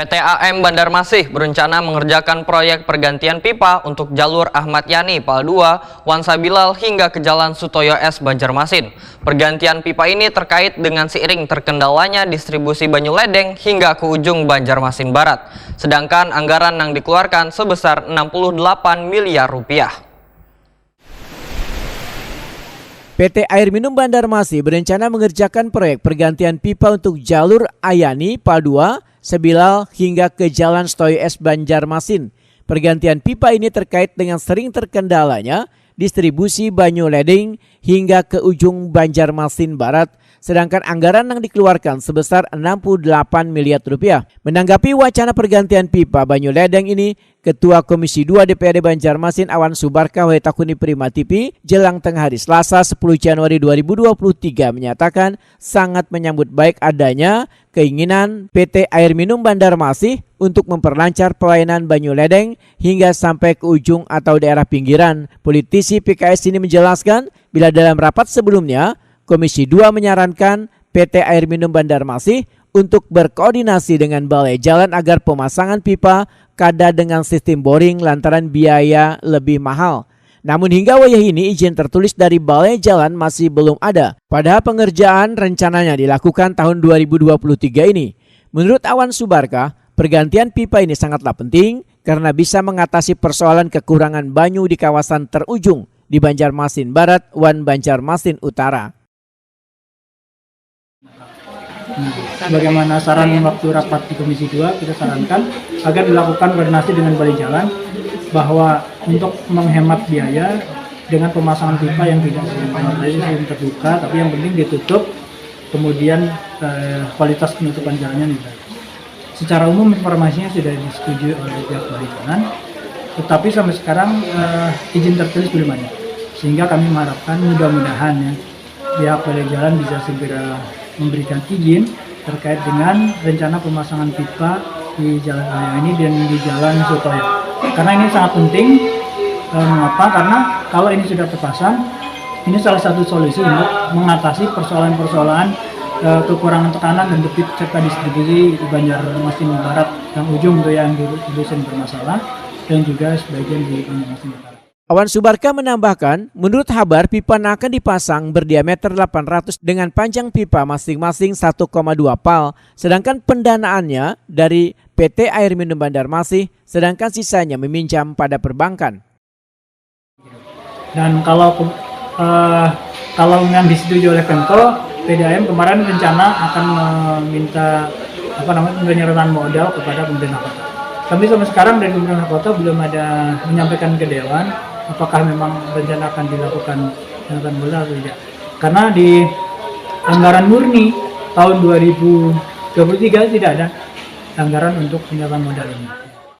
PT AM Banjarmasin berencana mengerjakan proyek pergantian pipa untuk jalur Ahmad Yani Pal 2, Wansa Bilal hingga ke Jalan Sutoyo S Banjarmasin. Pergantian pipa ini terkait dengan seiring terkendalanya distribusi Banyu Ledeng hingga ke ujung Banjarmasin Barat. Sedangkan anggaran yang dikeluarkan sebesar 68 miliar rupiah. PT Air Minum Banjarmasin berencana mengerjakan proyek pergantian pipa untuk jalur Ayani Pal 2, Sebilal hingga ke Jalan Sutoyo S Banjarmasin. Pergantian pipa ini terkait dengan sering terkendalanya distribusi Banyu Ledeng hingga ke ujung Banjarmasin Barat, sedangkan anggaran yang dikeluarkan sebesar 68 miliar rupiah. Menanggapi wacana pergantian pipa Banyu Ledeng ini, Ketua Komisi 2 DPRD Banjarmasin Awan Subarka Wetakuni Prima TV jelang tengah hari Selasa 10 Januari 2023 menyatakan sangat menyambut baik adanya keinginan PT Air Minum Banjarmasin untuk memperlancar pelayanan Banyu Ledeng hingga sampai ke ujung atau daerah pinggiran. Politisi PKS ini menjelaskan bila dalam rapat sebelumnya Komisi 2 menyarankan PT Air Minum Banjarmasin untuk berkoordinasi dengan Balai Jalan agar pemasangan pipa kada dengan sistem boring lantaran biaya lebih mahal. Namun hingga wayah ini izin tertulis dari Balai Jalan masih belum ada. Padahal pengerjaan rencananya dilakukan tahun 2023 ini. Menurut Awan Subarka, pergantian pipa ini sangatlah penting karena bisa mengatasi persoalan kekurangan banyu di kawasan terujung di Banjarmasin Barat wan Banjarmasin Utara. Sebagaimana saran waktu rapat di Komisi 2, kita sarankan agar dilakukan koordinasi dengan Balai Jalan bahwa untuk menghemat biaya dengan pemasangan pipa yang tidak sistem terbuka, tapi yang penting ditutup, kemudian kualitas penutupan jalannya juga. Secara umum informasinya sudah disetujui oleh pihak Balai Jalan, tetapi sampai sekarang izin tertulis belum ada. Sehingga kami mengharapkan mudah-mudahan ya, pihak Balai Jalan bisa segera memberikan izin terkait dengan rencana pemasangan pipa di Jalan Ayani dan di Jalan Sutoyo. Karena ini sangat penting. Mengapa? Karena kalau ini sudah terpasang, ini salah satu solusi untuk mengatasi persoalan-persoalan kekurangan tekanan dan debit serta distribusi di Banjarmasin Barat yang ujung itu yang di dusun bermasalah dan juga sebagian di Banjarmasin Utara. Awan Subarka menambahkan, menurut Habar pipa yang akan dipasang berdiameter 800 dengan panjang pipa masing-masing 1,2 pal, sedangkan pendanaannya dari PT Air Minum Banjarmasin, sedangkan sisanya meminjam pada perbankan. Dan kalau yang disetujui oleh Pemko, PDAM kemarin rencana akan meminta penyerahan modal kepada pemerintah kota. Kami sampai sekarang dari pemerintah kota belum ada menyampaikan ke Dewan apakah memang rencana akan dilakukan penyerahan modal atau tidak. Karena di anggaran murni tahun 2023 tidak ada anggaran untuk penyerahan modal ini.